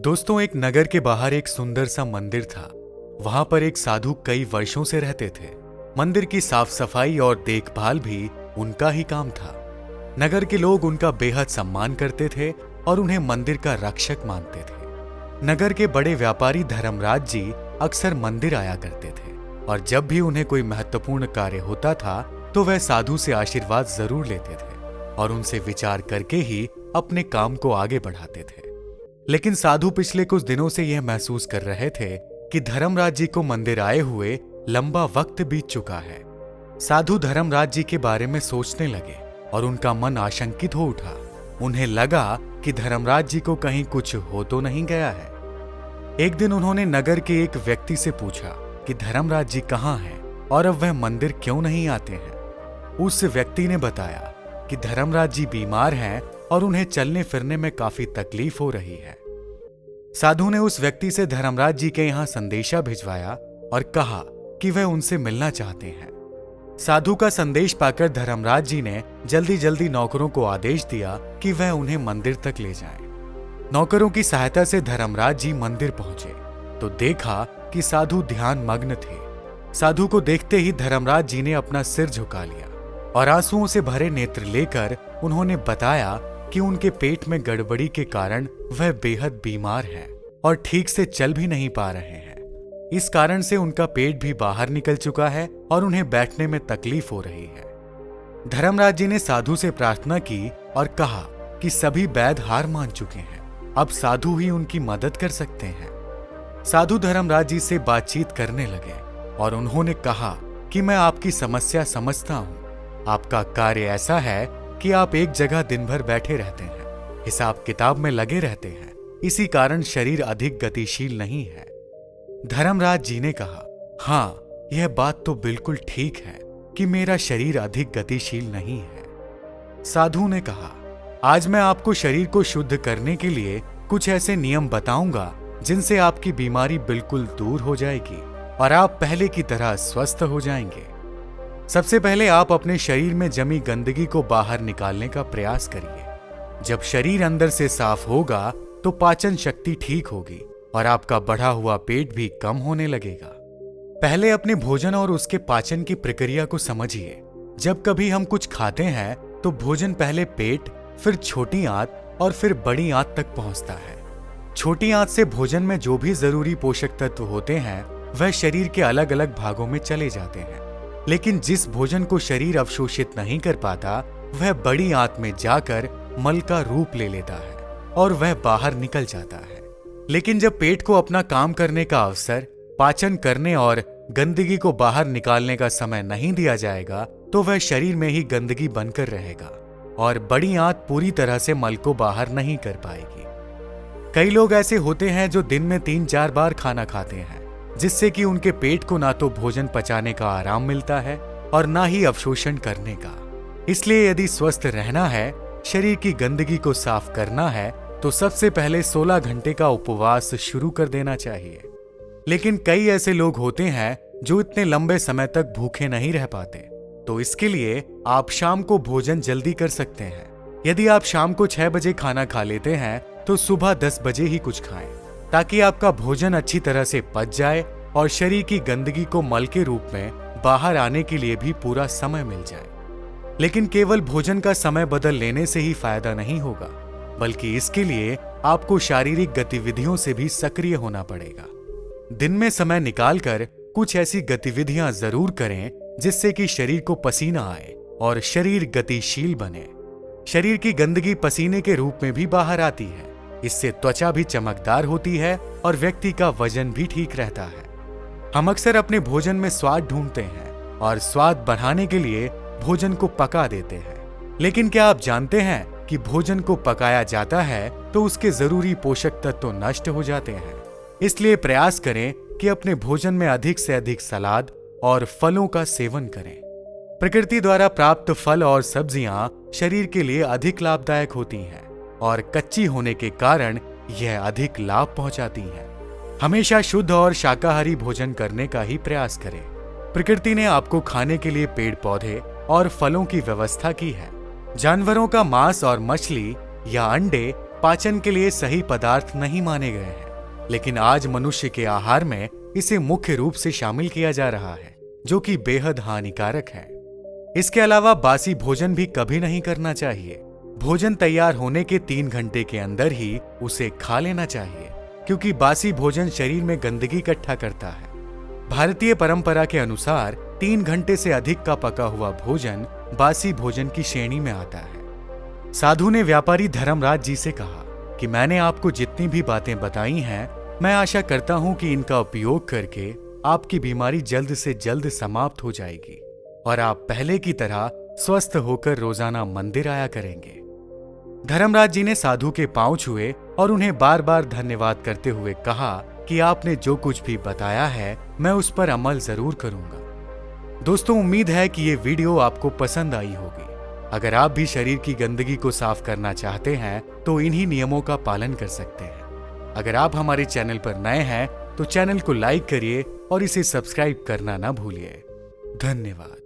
दोस्तों, एक नगर के बाहर एक सुंदर सा मंदिर था। वहां पर एक साधु कई वर्षों से रहते थे। मंदिर की साफ सफाई और देखभाल भी उनका ही काम था। नगर के लोग उनका बेहद सम्मान करते थे और उन्हें मंदिर का रक्षक मानते थे। नगर के बड़े व्यापारी धर्मराज जी अक्सर मंदिर आया करते थे और जब भी उन्हें कोई महत्वपूर्ण कार्य होता था तो वह साधु से आशीर्वाद जरूर लेते थे और उनसे विचार करके ही अपने काम को आगे बढ़ाते थे। लेकिन साधु पिछले कुछ दिनों से यह महसूस कर रहे थे कि धर्मराज जी को मंदिर आए हुए लंबा वक्त बीत चुका है। साधु धर्मराज जी के बारे में सोचने लगे और उनका मन आशंकित हो उठा। उन्हें लगा कि धर्मराज जी को कहीं कुछ हो तो नहीं गया है। एक दिन उन्होंने नगर के एक व्यक्ति से पूछा कि धर्मराज जी कहाँ हैं और अब वह मंदिर क्यों नहीं आते हैं। उस व्यक्ति ने बताया कि धर्मराज जी बीमार हैं और उन्हें चलने फिरने में काफी तकलीफ हो रही है। साधु ने उस व्यक्ति से धर्मराज जी के यहाँ संदेशा भिजवाया और कहा कि वह उनसे मिलना चाहते हैं। साधु का संदेश पाकर धर्मराज जी ने जल्दी जल्दी नौकरों को आदेश दिया कि वह उन्हें मंदिर तक ले जाएं। नौकरों की सहायता से धर्मराज जी मंदिर पहुंचे तो देखा कि साधु ध्यान मग्न थे। साधु को देखते ही धर्मराज जी ने अपना सिर झुका लिया और आंसुओं से भरे नेत्र लेकर उन्होंने बताया कि उनके पेट में गड़बड़ी के कारण वह बेहद बीमार हैं और ठीक से चल भी नहीं पा रहे हैं। इस कारण से उनका पेट भी बाहर निकल चुका है और उन्हें बैठने में तकलीफ हो रही है। धर्मराज जी ने साधु से प्रार्थना की और कहा कि सभी वैद्य हार मान चुके हैं, अब साधु ही उनकी मदद कर सकते हैं। साधु धर्मराज जी से बातचीत करने लगे और उन्होंने कहा कि मैं आपकी समस्या समझता हूं। आपका कार्य ऐसा है कि आप एक जगह दिन भर बैठे रहते हैं, हिसाब किताब में लगे रहते हैं, इसी कारण शरीर अधिक गतिशील नहीं है। धर्मराज जी ने कहा, हाँ, यह बात तो बिल्कुल ठीक है कि मेरा शरीर अधिक गतिशील नहीं है। साधु ने कहा, आज मैं आपको शरीर को शुद्ध करने के लिए कुछ ऐसे नियम बताऊंगा जिनसे आपकी बीमारी बिल्कुल दूर हो जाएगी और आप पहले की तरह स्वस्थ हो जाएंगे। सबसे पहले आप अपने शरीर में जमी गंदगी को बाहर निकालने का प्रयास करिए। जब शरीर अंदर से साफ होगा तो पाचन शक्ति ठीक होगी और आपका बढ़ा हुआ पेट भी कम होने लगेगा। पहले अपने भोजन और उसके पाचन की प्रक्रिया को समझिए। जब कभी हम कुछ खाते हैं तो भोजन पहले पेट, फिर छोटी आंत और फिर बड़ी आंत तक पहुंचता है। छोटी आंत से भोजन में जो भी जरूरी पोषक तत्व होते हैं वह शरीर के अलग अलग भागों में चले जाते हैं। लेकिन जिस भोजन को शरीर अवशोषित नहीं कर पाता वह बड़ी आंत में जाकर मल का रूप ले लेता है और वह बाहर निकल जाता है। लेकिन जब पेट को अपना काम करने का अवसर, पाचन करने और गंदगी को बाहर निकालने का समय नहीं दिया जाएगा तो वह शरीर में ही गंदगी बनकर रहेगा और बड़ी आंत पूरी तरह से मल को बाहर नहीं कर पाएगी। कई लोग ऐसे होते हैं जो दिन में 3-4 बार खाना खाते हैं, जिससे कि उनके पेट को ना तो भोजन पचाने का आराम मिलता है और ना ही अवशोषण करने का। इसलिए यदि स्वस्थ रहना है, शरीर की गंदगी को साफ करना है तो सबसे पहले 16 घंटे का उपवास शुरू कर देना चाहिए। लेकिन कई ऐसे लोग होते हैं जो इतने लंबे समय तक भूखे नहीं रह पाते, तो इसके लिए आप शाम को भोजन जल्दी कर सकते हैं। यदि आप शाम को 6 बजे खाना खा लेते हैं तो सुबह 10 बजे ही कुछ खाएं, ताकि आपका भोजन अच्छी तरह से पच जाए और शरीर की गंदगी को मल के रूप में बाहर आने के लिए भी पूरा समय मिल जाए। लेकिन केवल भोजन का समय बदल लेने से ही फायदा नहीं होगा, बल्कि इसके लिए आपको शारीरिक गतिविधियों से भी सक्रिय होना पड़ेगा। दिन में समय निकालकर कुछ ऐसी गतिविधियां जरूर करें जिससे कि शरीर को पसीना आए और शरीर गतिशील बने। शरीर की गंदगी पसीने के रूप में भी बाहर आती है। इससे त्वचा भी चमकदार होती है और व्यक्ति का वजन भी ठीक रहता है। हम अक्सर अपने भोजन में स्वाद ढूंढते हैं और स्वाद बढ़ाने के लिए भोजन को पका देते हैं। लेकिन क्या आप जानते हैं कि भोजन को पकाया जाता है तो उसके जरूरी पोषक तत्व नष्ट हो जाते हैं। इसलिए प्रयास करें कि अपने भोजन में अधिक से अधिक सलाद और फलों का सेवन करें। प्रकृति द्वारा प्राप्त फल और सब्जियां शरीर के लिए अधिक लाभदायक होती हैं और कच्ची होने के कारण यह अधिक लाभ पहुंचाती हैं। हमेशा शुद्ध और शाकाहारी भोजन करने का ही प्रयास करें। प्रकृति ने आपको खाने के लिए पेड़ पौधे और फलों की व्यवस्था की है। जानवरों का मांस और मछली या अंडे पाचन के लिए सही पदार्थ नहीं माने गए हैं, लेकिन आज मनुष्य के आहार में इसे मुख्य रूप से शामिल किया जा रहा है, जो कि बेहद हानिकारक है। इसके अलावा बासी भोजन भी कभी नहीं करना चाहिए। भोजन तैयार होने के 3 घंटे के अंदर ही उसे खा लेना चाहिए, क्योंकि बासी भोजन शरीर में गंदगी इकट्ठा करता है। भारतीय परंपरा के अनुसार 3 घंटे से अधिक का पका हुआ भोजन बासी भोजन की श्रेणी में आता है। साधु ने व्यापारी धर्मराज जी से कहा कि मैंने आपको जितनी भी बातें बताई हैं, मैं आशा करता हूं कि इनका उपयोग करके आपकी बीमारी जल्द से जल्द समाप्त हो जाएगी और आप पहले की तरह स्वस्थ होकर रोजाना मंदिर आया करेंगे। धर्मराज जी ने साधु के पांव छुए और उन्हें बार बार धन्यवाद करते हुए कहा कि आपने जो कुछ भी बताया है मैं उस पर अमल जरूर करूंगा। दोस्तों, उम्मीद है कि ये वीडियो आपको पसंद आई होगी। अगर आप भी शरीर की गंदगी को साफ करना चाहते हैं तो इन्हीं नियमों का पालन कर सकते हैं। अगर आप हमारे चैनल पर नए हैं तो चैनल को लाइक करिए और इसे सब्सक्राइब करना ना भूलिए। धन्यवाद।